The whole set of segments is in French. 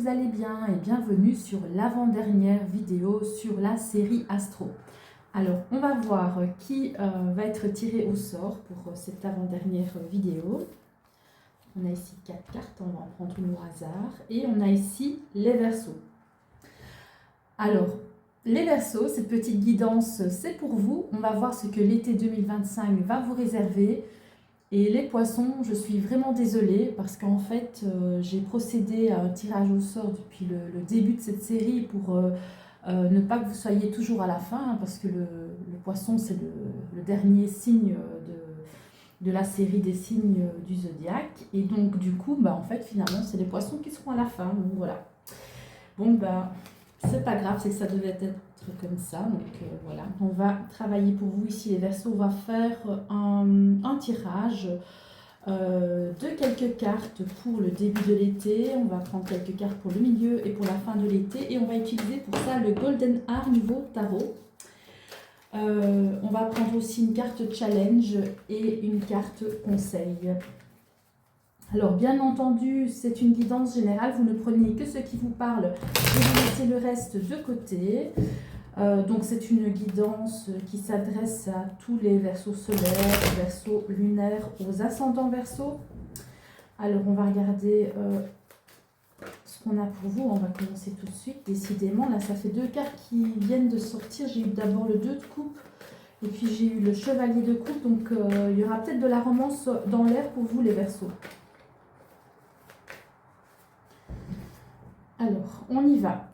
vous allez bien et bienvenue sur l'avant-dernière vidéo sur la série Astro. Alors, on va voir qui va être tiré au sort pour cette avant-dernière vidéo. On a ici 4 cartes, on va en prendre une au hasard. Et on a ici les Verseaux. Alors, les Verseaux, cette petite guidance, c'est pour vous. On va voir ce que l'été 2025 va vous réserver. Et les poissons, je suis vraiment désolée parce qu'en fait, j'ai procédé à un tirage au sort depuis le début de cette série pour ne pas que vous soyez toujours à la fin, hein, parce que le poisson, c'est le dernier signe de la série des signes du zodiaque. Et donc, du coup, en fait, finalement, c'est les poissons qui seront à la fin. Donc, voilà. Bon, c'est pas grave, c'est que ça devait être comme ça. Donc, voilà. On va travailler pour vous ici, les Verseaux. On va faire un tirage de quelques cartes pour le début de l'été. On va prendre quelques cartes pour le milieu et pour la fin de l'été. Et on va utiliser pour ça le Golden Heart Nouveau Tarot. On va prendre aussi une carte challenge et une carte conseil. Alors, bien entendu, c'est une guidance générale. Vous ne prenez que ce qui vous parle et vous laissez le reste de côté. Donc, c'est une guidance qui s'adresse à tous les Verseaux solaires, aux Verseaux lunaires, aux ascendants Verseaux. Alors, on va regarder ce qu'on a pour vous. On va commencer tout de suite. Décidément, là, ça fait 2 cartes qui viennent de sortir. J'ai eu d'abord le 2 de coupe et puis j'ai eu le chevalier de coupe. Donc, il y aura peut-être de la romance dans l'air pour vous, les Verseaux. Alors, on y va.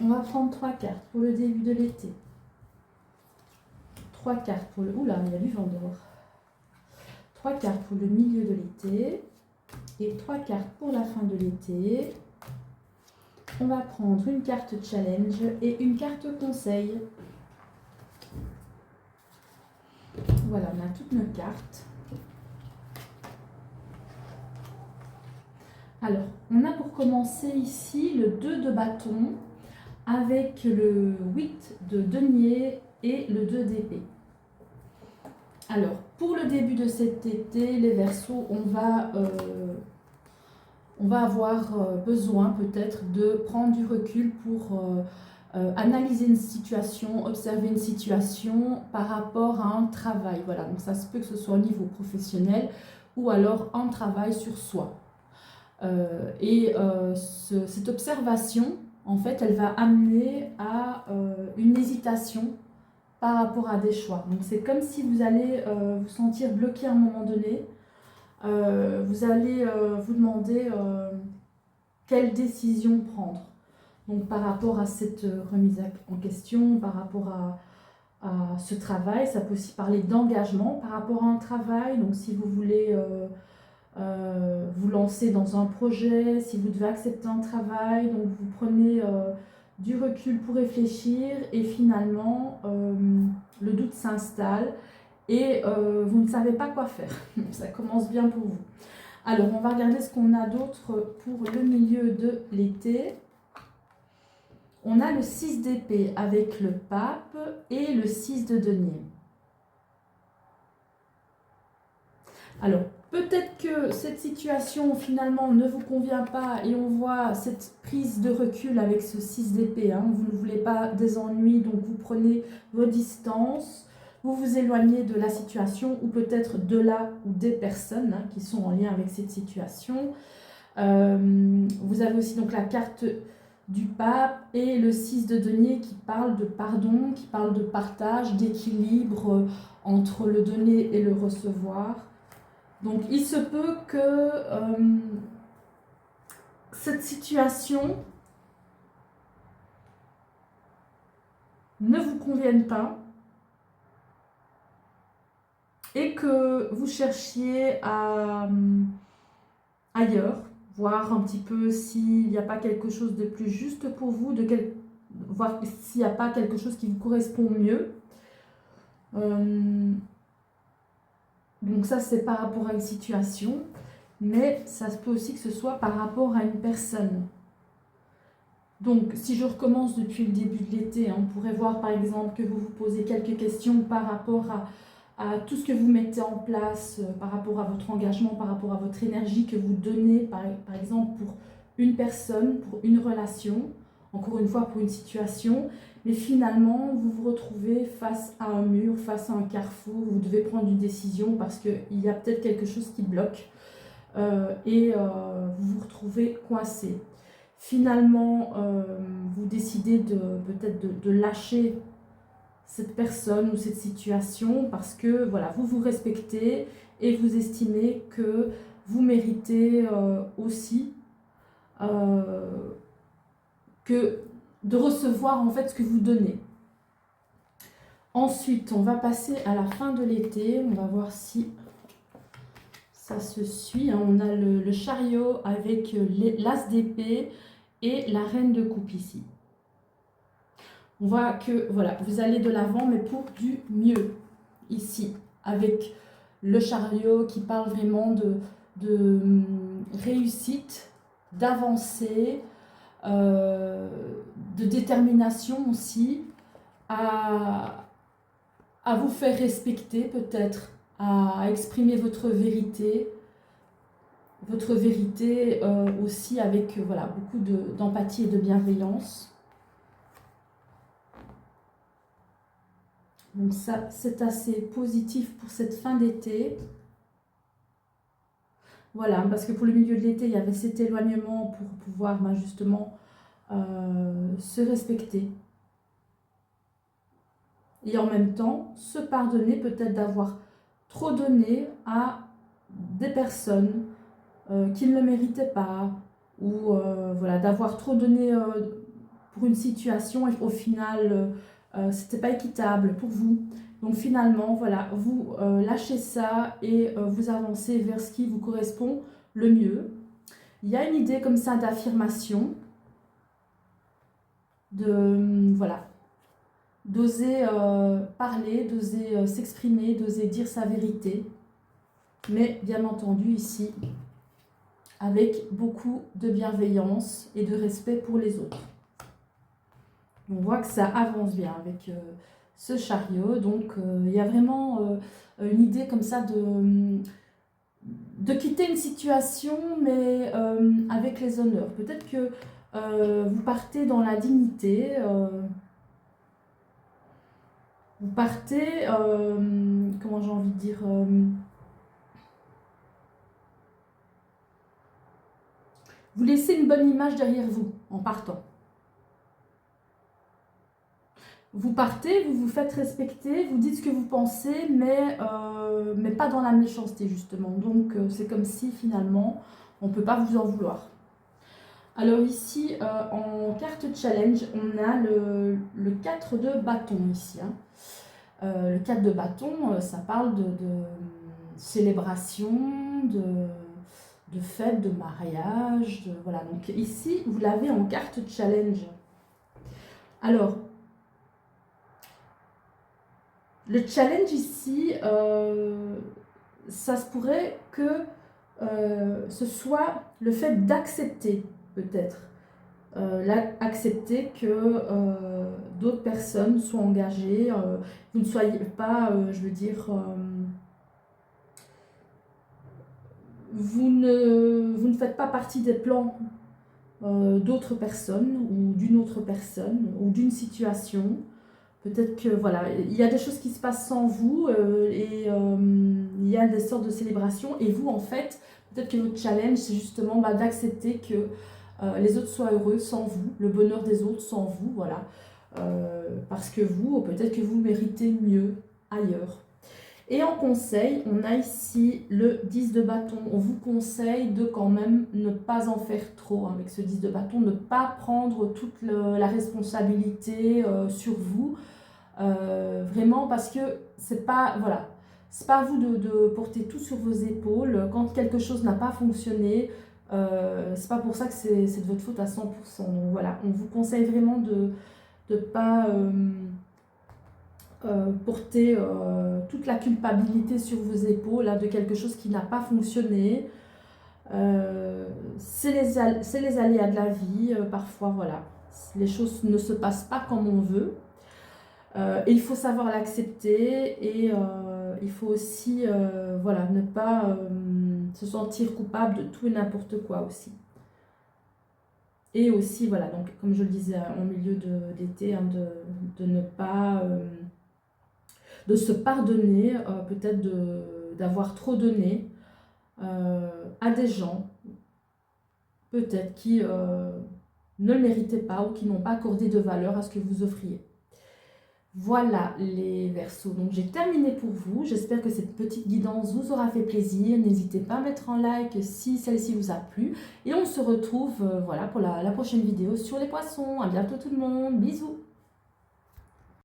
On va prendre 3 cartes pour le début de l'été. 3 cartes pour le... Oula, il y a du vent dehors. 3 cartes pour le milieu de l'été. Et 3 cartes pour la fin de l'été. On va prendre une carte challenge et une carte conseil. Voilà, on a toutes nos cartes. Alors, on a pour commencer ici le 2 de bâton avec le 8 de denier et le 2 d'épée. Alors, pour le début de cet été, les Verseaux, on va avoir besoin peut-être de prendre du recul pour analyser une situation, observer une situation par rapport à un travail. Voilà, donc ça se peut que ce soit au niveau professionnel ou alors un travail sur soi. Cette observation, en fait, elle va amener à une hésitation par rapport à des choix. Donc, c'est comme si vous allez vous sentir bloqué à un moment donné. Vous allez vous demander quelle décision prendre. Donc, par rapport à cette remise en question, par rapport à ce travail, ça peut aussi parler d'engagement par rapport à un travail. Donc, si vous voulez... vous lancez dans un projet, si vous devez accepter un travail, donc vous prenez du recul pour réfléchir et finalement le doute s'installe et vous ne savez pas quoi faire. Ça commence bien pour vous. Alors on va regarder ce qu'on a d'autre pour le milieu de l'été. On a le 6 d'épée avec le pape et le 6 de denier. Alors, peut-être que cette situation finalement ne vous convient pas et on voit cette prise de recul avec ce 6 d'épée. Hein. Vous ne voulez pas des ennuis, donc vous prenez vos distances, vous vous éloignez de la situation ou peut-être de là ou des personnes qui sont en lien avec cette situation. Vous avez aussi donc la carte du pape et le 6 de denier qui parle de pardon, qui parle de partage, d'équilibre entre le donner et le recevoir. Donc, il se peut que cette situation ne vous convienne pas et que vous cherchiez ailleurs, voir un petit peu s'il n'y a pas quelque chose de plus juste pour vous, voir s'il n'y a pas quelque chose qui vous correspond mieux. Donc ça, c'est par rapport à une situation, mais ça se peut aussi que ce soit par rapport à une personne. Donc, si je recommence depuis le début de l'été, on pourrait voir par exemple que vous vous posez quelques questions par rapport à tout ce que vous mettez en place par rapport à votre engagement, par rapport à votre énergie que vous donnez, par exemple pour une personne, pour une relation, encore une fois pour une situation, mais finalement vous vous retrouvez face à un mur, face à un carrefour, vous devez prendre une décision parce qu'il y a peut-être quelque chose qui bloque et vous vous retrouvez coincé. Finalement, vous décidez peut-être de lâcher cette personne ou cette situation parce que voilà, vous vous respectez et vous estimez que vous méritez aussi que de recevoir en fait ce que vous donnez. Ensuite, on va passer à la fin de l'été. On va voir si ça se suit. On a le chariot avec l'as d'épée et la reine de coupe ici. On voit que voilà, vous allez de l'avant, mais pour du mieux ici, avec le chariot qui parle vraiment de réussite, d'avancée, de détermination aussi, à vous faire respecter peut-être, à exprimer votre vérité aussi avec voilà, beaucoup d'empathie et de bienveillance. Donc ça, c'est assez positif pour cette fin d'été. Voilà, parce que pour le milieu de l'été, il y avait cet éloignement pour pouvoir justement se respecter. Et en même temps, se pardonner peut-être d'avoir trop donné à des personnes qui ne le méritaient pas. Ou voilà, d'avoir trop donné pour une situation et au final... c'était pas équitable pour vous. Donc finalement, voilà, vous lâchez ça et vous avancez vers ce qui vous correspond le mieux. Il y a une idée comme ça d'affirmation, voilà, d'oser parler, d'oser s'exprimer, d'oser dire sa vérité. Mais bien entendu ici, avec beaucoup de bienveillance et de respect pour les autres. On voit que ça avance bien avec ce chariot. Donc, il y a vraiment une idée comme ça de quitter une situation, mais avec les honneurs. Peut-être que vous partez dans la dignité. Vous partez, comment j'ai envie de dire... vous laissez une bonne image derrière vous en partant. Vous partez, vous vous faites respecter, vous dites ce que vous pensez, mais pas dans la méchanceté justement. Donc c'est comme si finalement on ne peut pas vous en vouloir. Alors ici en carte challenge, on a le 4 de bâton ici. Hein. Le 4 de bâton, ça parle de célébration, de fête, de mariage. Voilà. Donc ici, vous l'avez en carte challenge. Alors, le challenge ici, ça se pourrait que ce soit le fait d'accepter peut-être, accepter que d'autres personnes soient engagées, vous ne soyez pas, je veux dire, vous ne faites pas partie des plans d'autres personnes ou d'une autre personne ou d'une situation. Peut-être que voilà, il y a des choses qui se passent sans vous et il y a des sortes de célébrations. Et vous, en fait, peut-être que votre challenge, c'est justement d'accepter que les autres soient heureux sans vous, le bonheur des autres sans vous, voilà. Parce que vous, peut-être que vous méritez mieux ailleurs. Et en conseil, on a ici le 10 de bâton. On vous conseille de quand même ne pas en faire trop avec ce 10 de bâton, ne pas prendre toute la responsabilité sur vous. Vraiment parce que c'est pas, voilà, c'est pas à vous de porter tout sur vos épaules. Quand quelque chose n'a pas fonctionné, c'est pas pour ça que c'est de votre faute à 100%. Donc voilà, on vous conseille vraiment de ne pas... porter toute la culpabilité sur vos épaules de quelque chose qui n'a pas fonctionné. C'est les aléas de la vie, parfois voilà, les choses ne se passent pas comme on veut. Et il faut savoir l'accepter il faut aussi voilà, ne pas se sentir coupable de tout et n'importe quoi aussi. Et aussi, voilà, donc comme je le disais en milieu d'été, hein, de ne pas... de se pardonner peut-être d'avoir trop donné à des gens, peut-être qui ne le méritaient pas ou qui n'ont pas accordé de valeur à ce que vous offriez. Voilà les Verseaux, donc j'ai terminé pour vous. J'espère que cette petite guidance vous aura fait plaisir. N'hésitez pas à mettre un like si celle-ci vous a plu. Et on se retrouve voilà, pour la prochaine vidéo sur les poissons. À bientôt tout le monde, bisous.